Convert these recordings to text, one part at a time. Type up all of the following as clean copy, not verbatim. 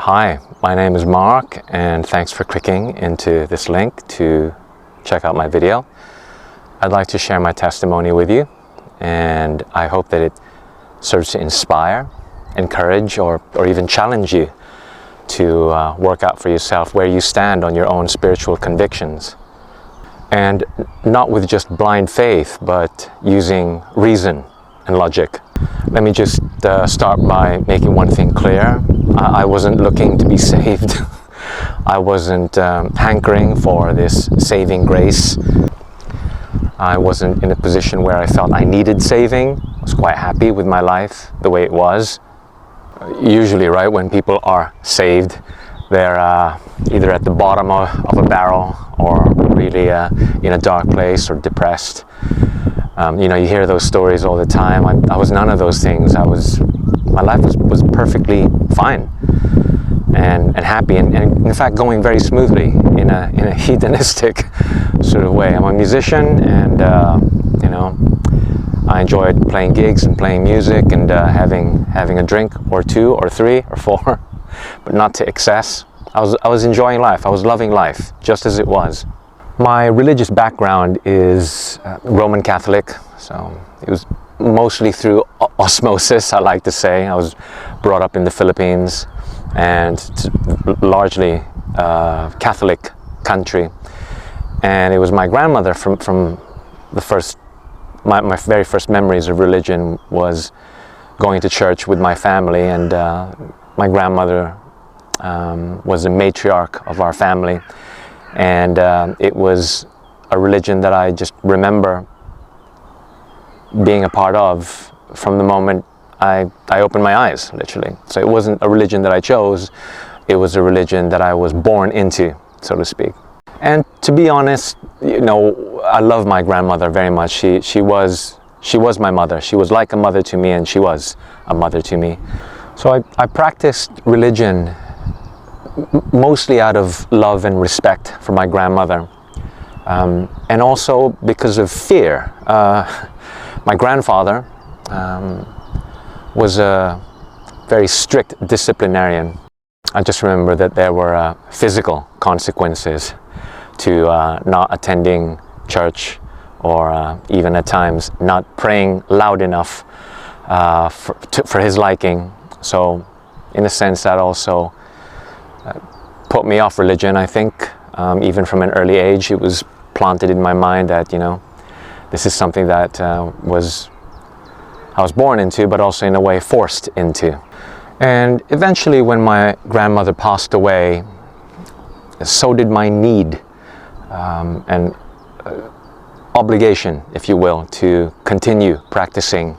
Hi, my name is Mark, and thanks for clicking into this link to check out my video. I'd like to share my testimony with you, and I hope that it serves to inspire, encourage, or even challenge you to work out for yourself where you stand on your own spiritual convictions. And not with just blind faith, but using reason and logic. Let me just start by making one thing clear. I wasn't looking to be saved. I wasn't hankering for this saving grace. I wasn't in a position where I felt I needed saving. I was quite happy with my life the way it was. Usually, right, when people are saved, they're either at the bottom of a barrel or really in a dark place or depressed. You hear those stories all the time. I was none of those things. My life was perfectly fine and happy, and in fact going very smoothly in a hedonistic sort of way. I'm a musician, and I enjoyed playing gigs and playing music and having a drink or two or three or four, but not to excess. I was enjoying life. I was loving life just as it was. My religious background is Roman Catholic, so it was mostly through osmosis, I like to say. I was brought up in the Philippines, and largely Catholic country. And it was my grandmother from the first, my very first memories of religion was going to church with my family, and my grandmother was the matriarch of our family. And it was a religion that I just remember being a part of from the moment I opened my eyes, literally. So it wasn't a religion that I chose, it was a religion that I was born into, so to speak. And to be honest, I love my grandmother very much. She was my mother. She was like a mother to me, and she was a mother to me. So I practiced religion mostly out of love and respect for my grandmother, and also because of fear. My grandfather was a very strict disciplinarian. I just remember that there were physical consequences to not attending church, or even at times not praying loud enough for his liking. So in a sense that also put me off religion, I think. Even from an early age, it was planted in my mind that, this is something that I was born into, but also in a way forced into. And eventually when my grandmother passed away, so did my need and obligation, if you will, to continue practicing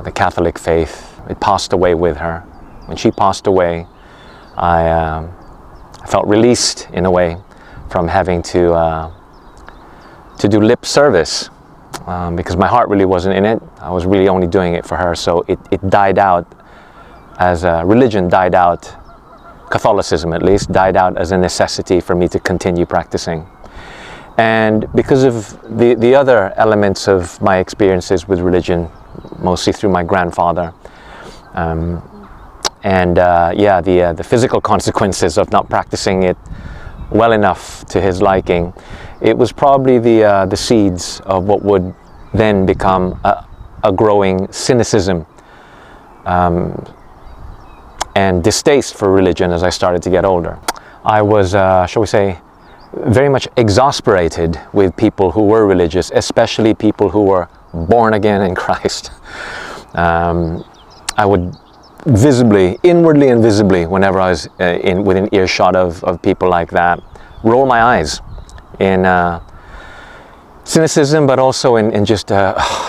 the Catholic faith. It passed away with her. When she passed away, I felt released in a way from having to do lip service, because my heart really wasn't in it. I was really only doing it for her. So it died out as religion died out, Catholicism at least, died out as a necessity for me to continue practicing. And because of the other elements of my experiences with religion, mostly through my grandfather, the physical consequences of not practicing it well enough to his liking, it was probably the seeds of what would then become a growing cynicism and distaste for religion as I started to get older. I was, shall we say, very much exasperated with people who were religious, especially people who were born again in Christ. I would visibly, inwardly and visibly, whenever I was within earshot of people like that, roll my eyes in cynicism, but also in just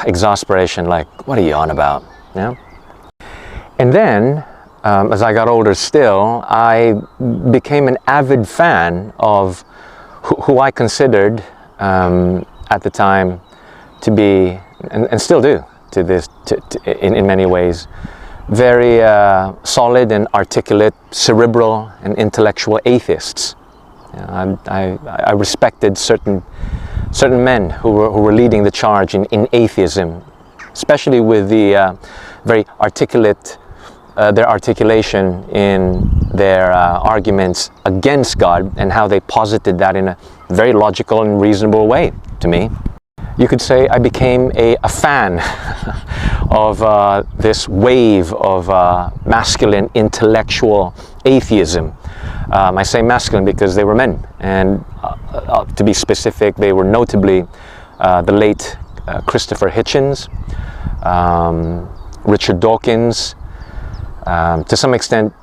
exasperation, like, what are you on about? And then, as I got older still, I became an avid fan of who I considered at the time to be, and still do to this, in many ways, very solid and articulate, cerebral and intellectual atheists. I respected certain men who were leading the charge in atheism, especially with the very articulate their articulation in their arguments against God and how they posited that in a very logical and reasonable way to me. You could say I became a fan of this wave of masculine intellectual atheism. I say masculine because they were men, and to be specific, they were notably the late Christopher Hitchens, Richard Dawkins, to some extent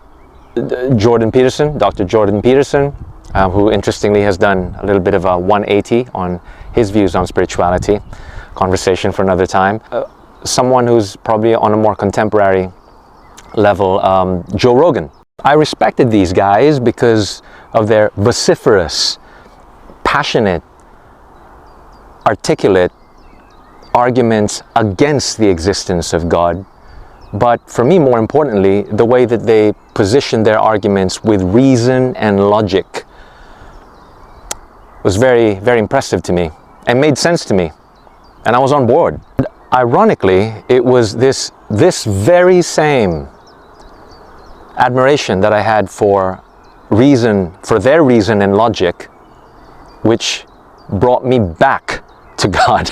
Jordan Peterson, Dr. Jordan Peterson, who interestingly has done a little bit of a 180 on his views on spirituality. Conversation for another time. Someone who's probably on a more contemporary level, Joe Rogan. I respected these guys because of their vociferous, passionate, articulate arguments against the existence of God. But for me, more importantly, the way that they position their arguments with reason and logic was very, very impressive to me and made sense to me. And I was on board. Ironically, it was this very same admiration that I had for their reason and logic, which brought me back to God.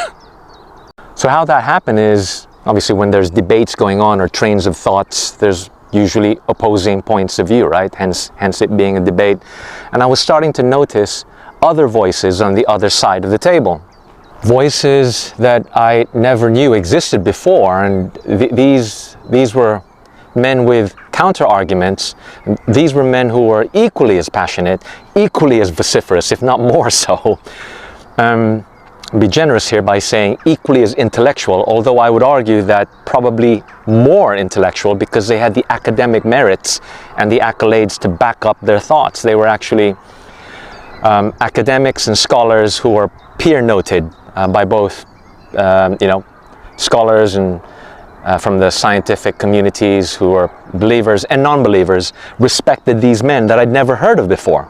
So how that happened is, obviously when there's debates going on or trains of thoughts, there's usually opposing points of view, right? Hence it being a debate. And I was starting to notice other voices on the other side of the table. Voices that I never knew existed before, and these were men with counter-arguments. These were men who were equally as passionate, equally as vociferous, if not more so. Be generous here by saying equally as intellectual, although I would argue that probably more intellectual because they had the academic merits and the accolades to back up their thoughts. They were actually academics and scholars who were peer noted by both scholars and from the scientific communities who were believers and non-believers respected these men that I'd never heard of before.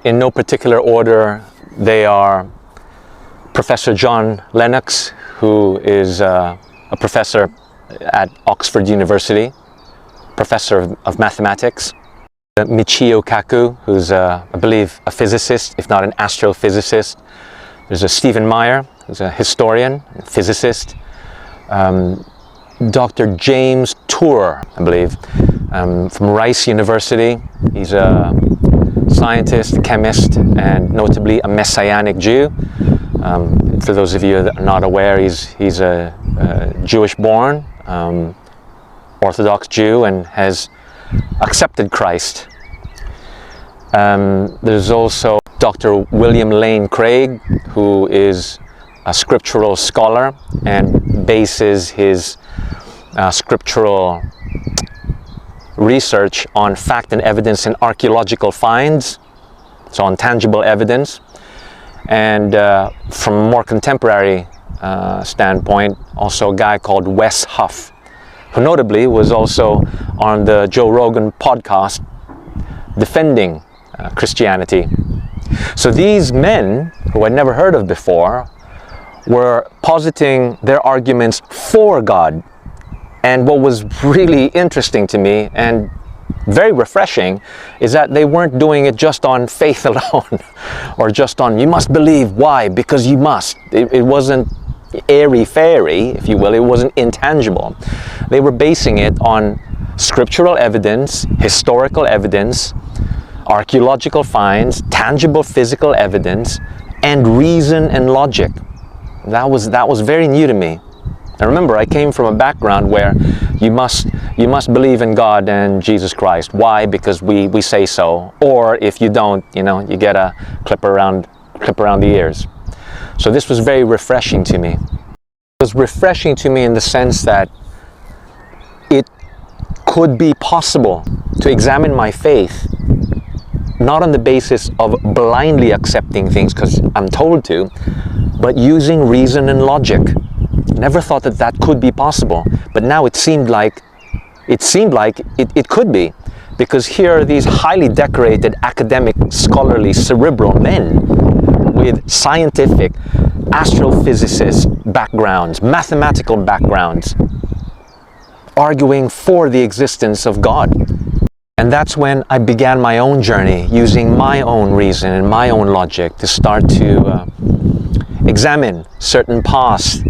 In no particular order, they are Professor John Lennox, who is a professor at Oxford University, professor of mathematics. Michio Kaku, who's I believe a physicist, if not an astrophysicist. There's a Stephen Meyer, who's a historian, a physicist. Dr. James Tour, I believe, from Rice University. He's a scientist, chemist, and notably a Messianic Jew. For those of you that are not aware, he's a Jewish-born, Orthodox Jew, and has accepted Christ. There's also Dr. William Lane Craig, who is a scriptural scholar and bases his scriptural research on fact and evidence and archaeological finds, so on tangible evidence. And from a more contemporary standpoint, also a guy called Wes Huff, who notably was also on the Joe Rogan podcast defending Christianity. So these men, who I'd never heard of before, were positing their arguments for God. And what was really interesting to me and very refreshing is that they weren't doing it just on faith alone or just on you must believe. Why? Because you must. It wasn't airy-fairy, if you will. It wasn't intangible. They were basing it on scriptural evidence, historical evidence, archaeological finds, tangible physical evidence, and reason and logic. That was very new to me. Now remember, I came from a background where you must believe in God and Jesus Christ. Why? Because we say so. Or if you don't, you get a clip around the ears. So this was very refreshing to me. It was refreshing to me in the sense that it could be possible to examine my faith not on the basis of blindly accepting things because I'm told to, but using reason and logic. Never thought that could be possible, but now it seemed like it could be, because here are these highly decorated academic, scholarly, cerebral men with scientific, astrophysicist backgrounds, mathematical backgrounds, arguing for the existence of God. And that's when I began my own journey, using my own reason and my own logic to start to examine certain paths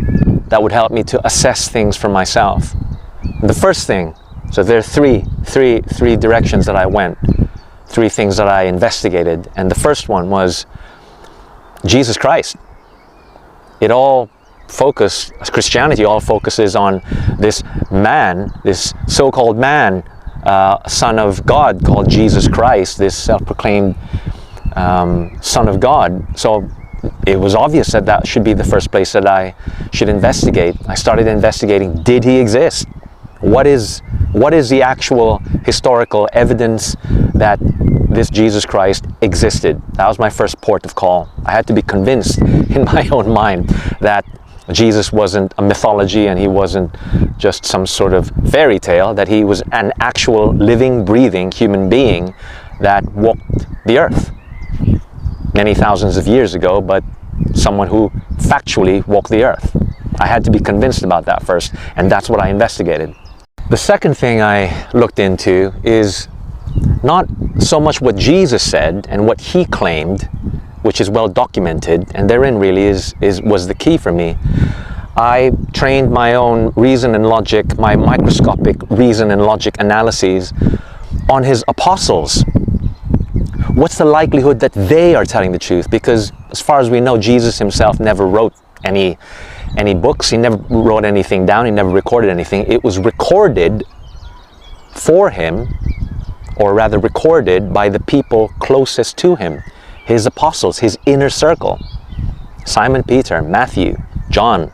that would help me to assess things for myself. And the first thing, so there are three directions that I went, three things that I investigated, and the first one was Jesus Christ. It all focused, Christianity all focuses on this man, this so-called man, Son of God called Jesus Christ, this self-proclaimed Son of God. So it was obvious that that should be the first place that I should investigate. I started investigating, did he exist? What is the actual historical evidence that this Jesus Christ existed? That was my first port of call. I had to be convinced in my own mind that Jesus wasn't a mythology and he wasn't just some sort of fairy tale, that he was an actual living, breathing human being that walked the earth many thousands of years ago, but someone who factually walked the earth. I had to be convinced about that first, and that's what I investigated. The second thing I looked into is not so much what Jesus said and what he claimed, which is well documented, and therein really was the key for me. I trained my own reason and logic, my microscopic reason and logic analyses on his apostles. What's the likelihood that they are telling the truth? Because as far as we know, Jesus himself never wrote any books. He never wrote anything down. He never recorded anything. It was recorded for him, or rather recorded by the people closest to him, his apostles, his inner circle. Simon Peter, Matthew, John,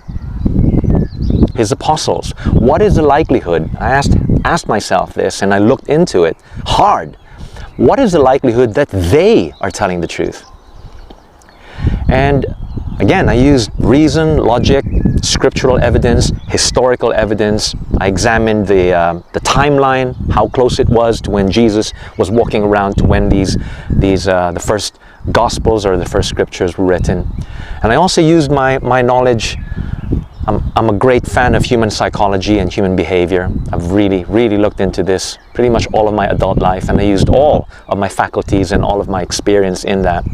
his apostles. What is the likelihood? I asked myself this, and I looked into it hard. What is the likelihood that they are telling the truth? And again, I used reason, logic, scriptural evidence, historical evidence. I examined the timeline, how close it was to when Jesus was walking around to when the first Gospels or the first scriptures were written. And I also used my knowledge. I'm a great fan of human psychology and human behavior. I've really looked into this pretty much all of my adult life, and I used all of my faculties and all of my experience in that,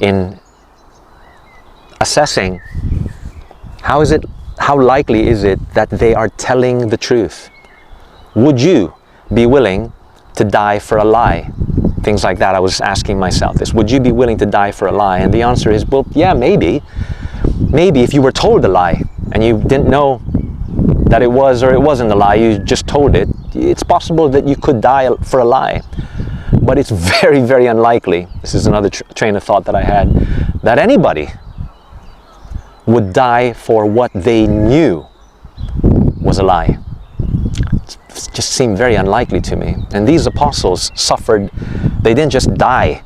in assessing how likely is it that they are telling the truth. Would you be willing to die for a lie? Things like that. I was asking myself this. Would you be willing to die for a lie? And the answer is, well, yeah, maybe. Maybe if you were told a lie and you didn't know that it was or it wasn't a lie, you just told it, it's possible that you could die for a lie. But it's very, very unlikely, this is another train of thought that I had, that anybody would die for what they knew was a lie. It just seemed very unlikely to me. And these apostles suffered. They didn't just die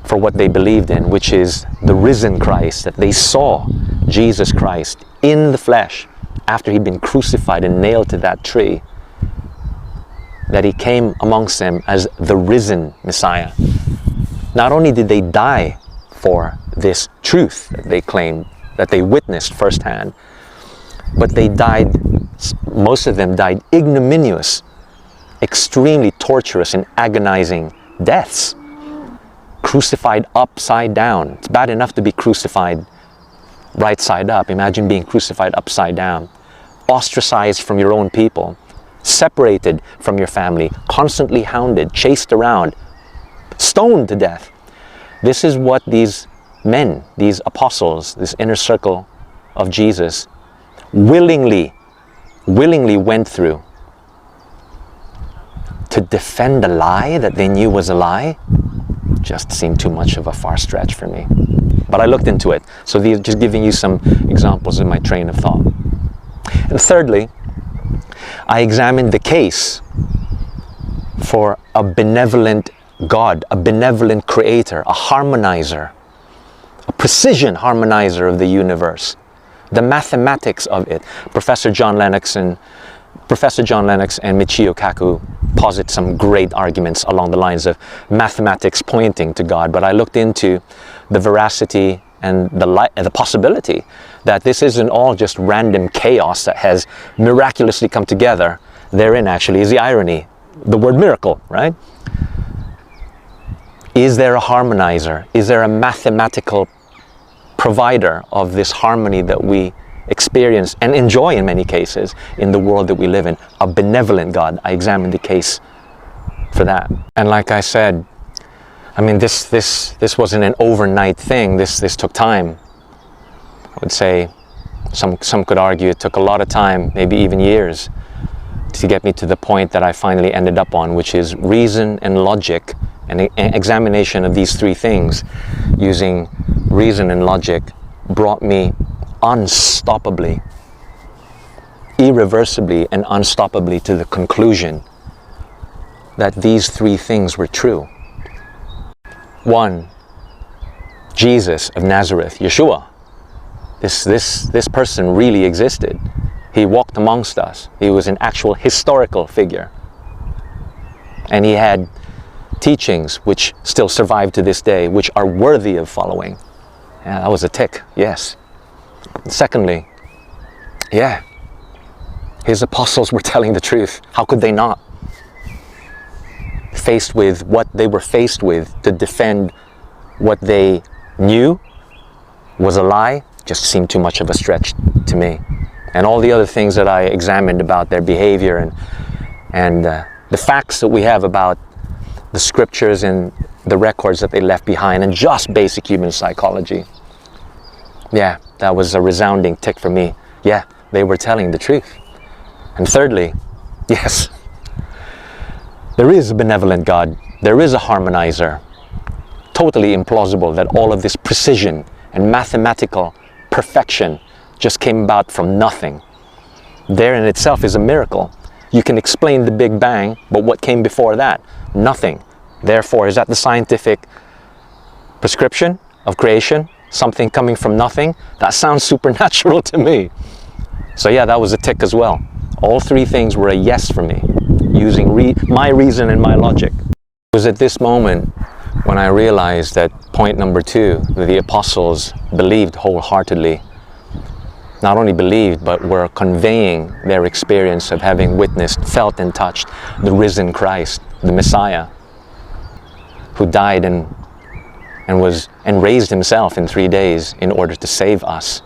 for what they believed in, which is the risen Christ, that they saw Jesus Christ in the flesh after he'd been crucified and nailed to that tree, that he came amongst them as the risen Messiah. Not only did they die for this truth that they claimed, that they witnessed firsthand, but they died, most of them died ignominious, extremely torturous and agonizing deaths. Crucified upside down. It's bad enough to be crucified right side up. Imagine being crucified upside down. Ostracized from your own people. Separated from your family. Constantly hounded, chased around, stoned to death. This is what these men, these apostles, this inner circle of Jesus, willingly went through to defend a lie that they knew was a lie. Just seemed too much of a far stretch for me. But I looked into it. So these, just giving you some examples of my train of thought. And thirdly, I examined the case for a benevolent God, a benevolent creator, a harmonizer, a precision harmonizer of the universe, the mathematics of it. Professor John Lennox and Michio Kaku posit some great arguments along the lines of mathematics pointing to God, but I looked into the veracity and the possibility that this isn't all just random chaos that has miraculously come together. Therein actually is the irony, the word miracle, right? Is there a harmonizer? Is there a mathematical provider of this harmony that we experience and enjoy in many cases in the world that we live in? A benevolent God. I examined the case for that. And like I said, I mean, this wasn't an overnight thing. This took time. I would say some could argue it took a lot of time, maybe even years, to get me to the point that I finally ended up on, which is reason and logic, and an examination of these three things using reason and logic brought me unstoppably, irreversibly and unstoppably to the conclusion that these three things were true. One, Jesus of Nazareth, Yeshua. This person really existed. He walked amongst us. He was an actual historical figure. And he had teachings which still survive to this day, which are worthy of following. Yeah, that was a tick, yes. Secondly, yeah, his apostles were telling the truth. How could they not? Faced with what they were faced with to defend what they knew was a lie just seemed too much of a stretch to me. And all the other things that I examined about their behavior and the facts that we have about the scriptures and the records that they left behind and just basic human psychology. Yeah, that was a resounding tick for me. Yeah, they were telling the truth. And thirdly, yes, there is a benevolent God. There is a harmonizer. Totally implausible that all of this precision and mathematical perfection just came about from nothing. There in itself is a miracle. You can explain the Big Bang, but what came before that? Nothing. Therefore, is that the scientific prescription of creation? Something coming from nothing? That sounds supernatural to me. So yeah, that was a tick as well. All three things were a yes for me, using my reason and my logic. It was at this moment when I realized that point number two, that the apostles believed wholeheartedly. Not only believed, but were conveying their experience of having witnessed, felt and touched the risen Christ, the Messiah, who died and raised himself in 3 days in order to save us,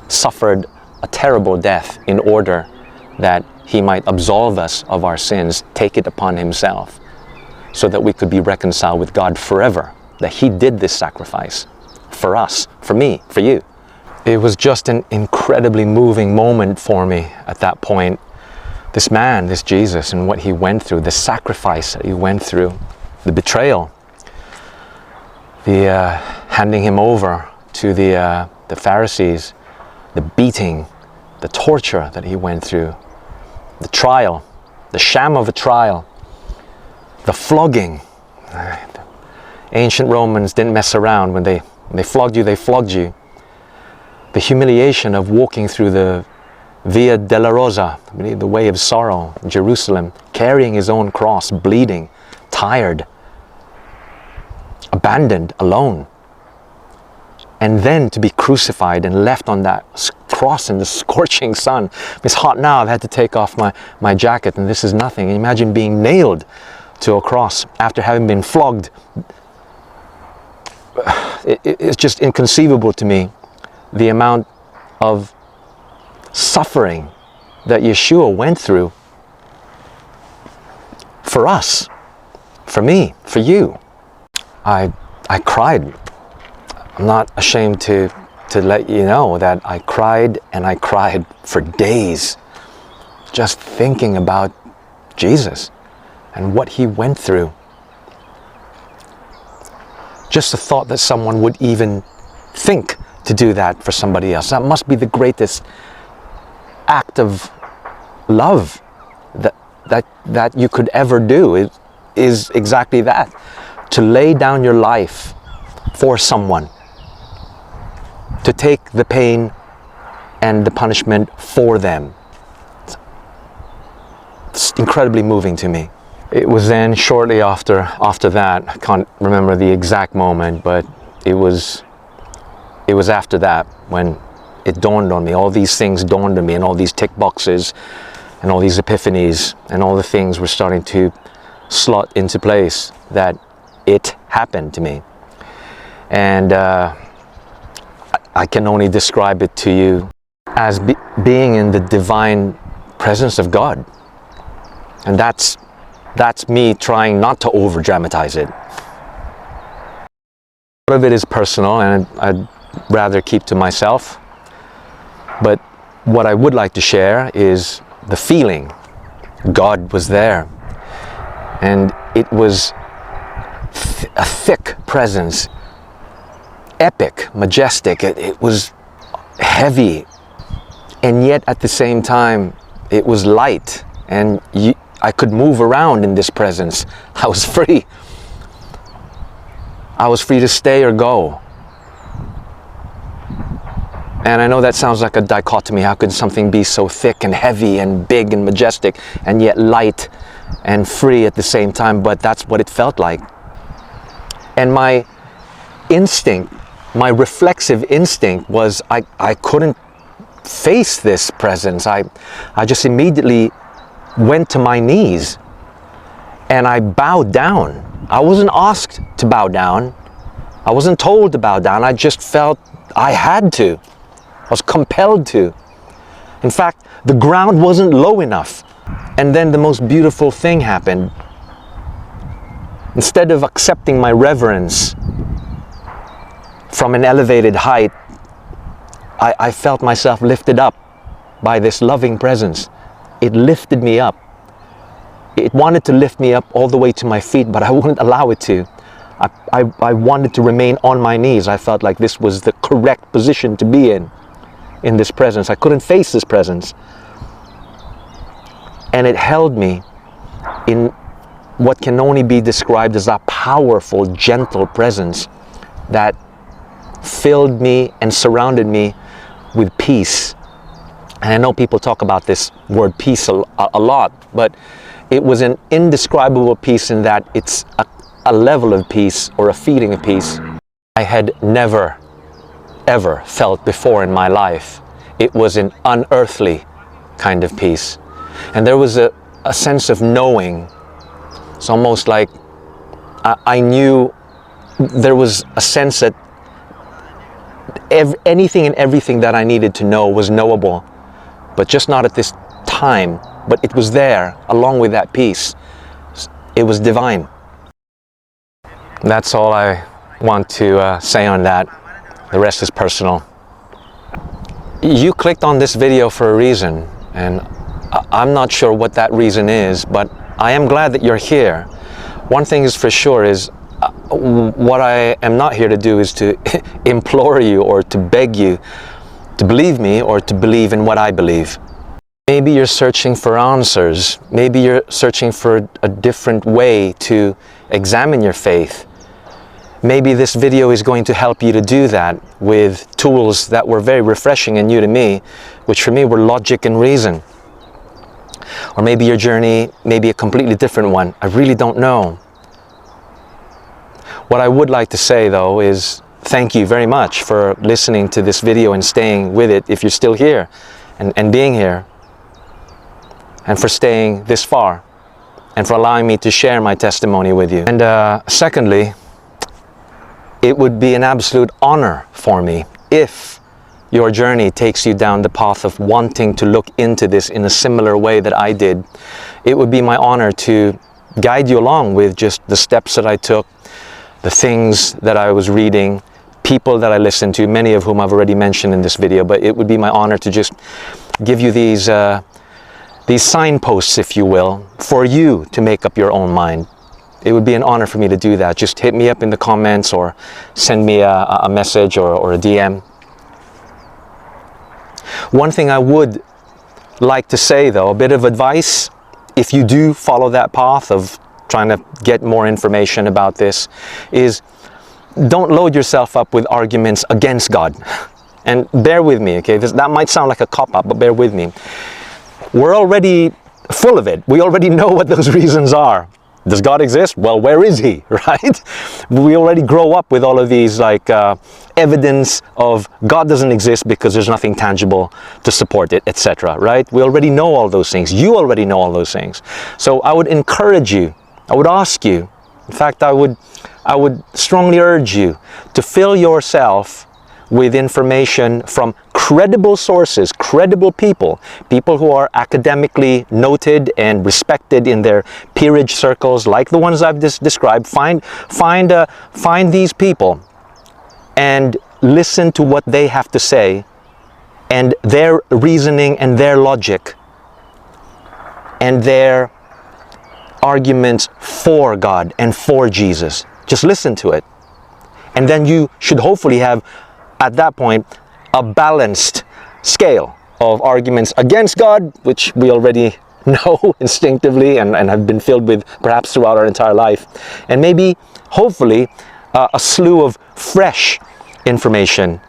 suffered a terrible death in order that he might absolve us of our sins, take it upon himself, so that we could be reconciled with God forever, that he did this sacrifice for us, for me, for you. It was just an incredibly moving moment for me at that point. This man, this Jesus, and what he went through, the sacrifice that he went through, the betrayal, the handing him over to the Pharisees, the beating, the torture that he went through, the trial, the sham of a trial, the flogging. The ancient Romans didn't mess around. When they flogged you, they flogged you. The humiliation of walking through the Via Dolorosa, the way of sorrow in Jerusalem, carrying his own cross, bleeding, tired, abandoned, alone. And then to be crucified and left on that cross in the scorching sun. It's hot now, I've had to take off my jacket and this is nothing. Imagine being nailed to a cross after having been flogged. It's just inconceivable to me, the amount of suffering that Yeshua went through for us, for me, for you. I cried. I'm not ashamed to let you know that I cried, and I cried for days just thinking about Jesus and what he went through. Just the thought that someone would even think to do that for somebody else. That must be the greatest act of love that you could ever do. It is exactly that. To lay down your life for someone. To take the pain and the punishment for them. It's incredibly moving to me. It was then shortly after that, I can't remember the exact moment, but it was it was after that when it dawned on me, all these things dawned on me, and all these tick boxes and all these epiphanies and all the things were starting to slot into place, that it happened to me. And I can only describe it to you as being in the divine presence of God. And that's me trying not to over dramatize it. Part of it is personal, and I'd rather keep to myself. But what I would like to share is the feeling. God was there. And it was a thick presence. Epic, majestic. It was heavy. And yet at the same time, it was light. And I could move around in this presence. I was free. I was free to stay or go. And I know that sounds like a dichotomy. How could something be so thick and heavy and big and majestic and yet light and free at the same time? But that's what it felt like. And my instinct, my reflexive instinct was I couldn't face this presence. I just immediately went to my knees and I bowed down. I wasn't asked to bow down. I wasn't told to bow down. I just felt I had to. I was compelled to. In fact, the ground wasn't low enough. And then the most beautiful thing happened. Instead of accepting my reverence from an elevated height, I felt myself lifted up by this loving presence. It lifted me up. It wanted to lift me up all the way to my feet, but I wouldn't allow it to. I wanted to remain on my knees. I felt like this was the correct position to be in this presence. I couldn't face this presence. And it held me in what can only be described as a powerful, gentle presence that filled me and surrounded me with peace. And I know people talk about this word peace a lot, but it was an indescribable peace in that it's a level of peace or a feeling of peace I had never, ever felt before in my life. It was an unearthly kind of peace. And there was a sense of knowing. It's almost like I knew there was a sense that anything and everything that I needed to know was knowable, but just not at this time. But it was there along with that peace. It was divine. That's all I want to say on that. The rest is personal. You clicked on this video for a reason, and I'm not sure what that reason is, but I am glad that you're here. One thing is for sure is what I am not here to do is to implore you or to beg you to believe me or to believe in what I believe. Maybe you're searching for answers. Maybe you're searching for a different way to examine your faith. Maybe this video is going to help you to do that with tools that were very refreshing and new to me, which for me were logic and reason. Or maybe your journey may be a completely different one. I really don't know. What I would like to say though is thank you very much for listening to this video and staying with it if you're still here and being here, and for staying this far and for allowing me to share my testimony with you. And secondly, it would be an absolute honor for me if your journey takes you down the path of wanting to look into this in a similar way that I did. It would be my honor to guide you along with just the steps that I took, the things that I was reading, people that I listened to, many of whom I've already mentioned in this video, but it would be my honor to just give you these signposts, if you will, for you to make up your own mind. It would be an honor for me to do that. Just hit me up in the comments or send me a message or a DM. One thing I would like to say though, a bit of advice, if you do follow that path of trying to get more information about this, is don't load yourself up with arguments against God. And bear with me, okay? That might sound like a cop-out, but bear with me. We're already full of it. We already know what those reasons are. Does God exist? Well, where is he, right? We already grow up with all of these like evidence of God doesn't exist because there's nothing tangible to support it, etc., right? We already know all those things. You already know all those things. So I would encourage you, I would ask you, in fact, I would strongly urge you to fill yourself with information from credible sources, credible people, people who are academically noted and respected in their peerage circles, like the ones I've described. Find these people and listen to what they have to say and their reasoning and their logic and their arguments for God and for Jesus. Just listen to it. And then you should hopefully have, at that point, a balanced scale of arguments against God, which we already know instinctively and have been filled with perhaps throughout our entire life. And maybe, hopefully, a slew of fresh information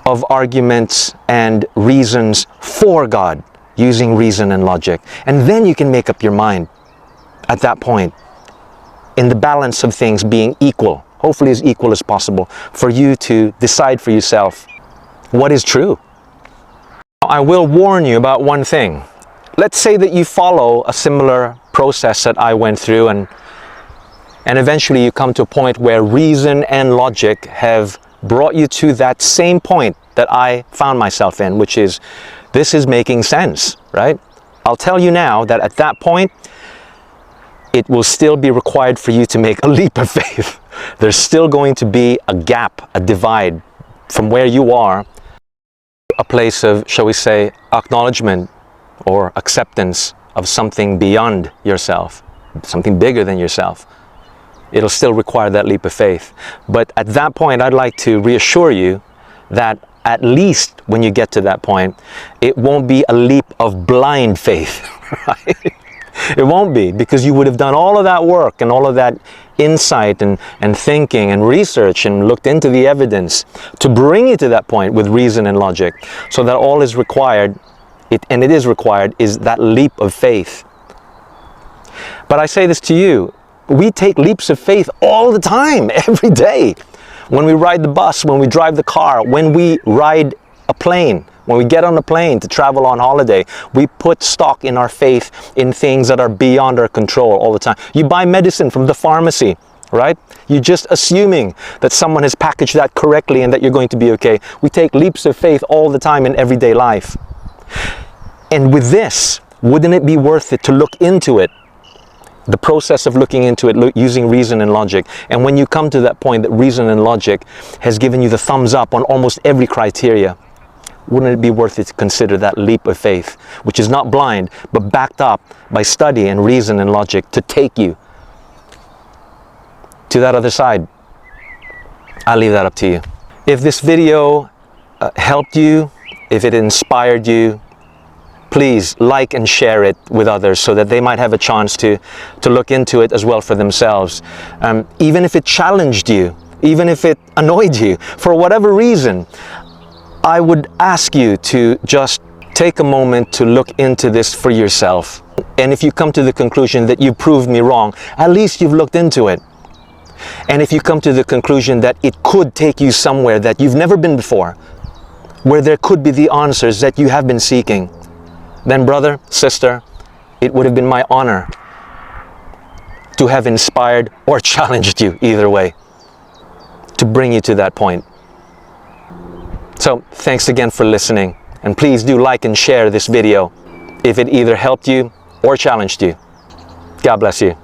of arguments and reasons for God using reason and logic. And then you can make up your mind at that point in the balance of things being equal, hopefully as equal as possible, for you to decide for yourself what is true. I will warn you about one thing. Let's say that you follow a similar process that I went through and eventually you come to a point where reason and logic have brought you to that same point that I found myself in, which is, this is making sense, right? I'll tell you now that at that point, it will still be required for you to make a leap of faith. There's still going to be a gap, a divide from where you are, a place of, shall we say, acknowledgement or acceptance of something beyond yourself, something bigger than yourself. It'll still require that leap of faith. But at that point, I'd like to reassure you that at least when you get to that point, it won't be a leap of blind faith, right? It won't be, because you would have done all of that work and all of that insight and thinking and research and looked into the evidence to bring you to that point with reason and logic, so that all is required, and it is required, is that leap of faith. But I say this to you, we take leaps of faith all the time, every day. When we ride the bus, when we drive the car, when we ride a plane, when we get on a plane to travel on holiday, we put stock in our faith in things that are beyond our control all the time. You buy medicine from the pharmacy, right? You're just assuming that someone has packaged that correctly and that you're going to be okay. We take leaps of faith all the time in everyday life. And with this, wouldn't it be worth it to look into it? The process of looking into it using reason and logic. And when you come to that point that reason and logic has given you the thumbs up on almost every criteria, wouldn't it be worth it to consider that leap of faith, which is not blind, but backed up by study and reason and logic, to take you to that other side? I'll leave that up to you. If this video helped you, if it inspired you, please like and share it with others so that they might have a chance to look into it as well for themselves. Even if it challenged you, even if it annoyed you, for whatever reason, I would ask you to just take a moment to look into this for yourself. And if you come to the conclusion that you proved me wrong, at least you've looked into it. And if you come to the conclusion that it could take you somewhere that you've never been before, where there could be the answers that you have been seeking, then brother, sister, it would have been my honor to have inspired or challenged you, either way, to bring you to that point. So thanks again for listening, and please do like and share this video if it either helped you or challenged you. God bless you.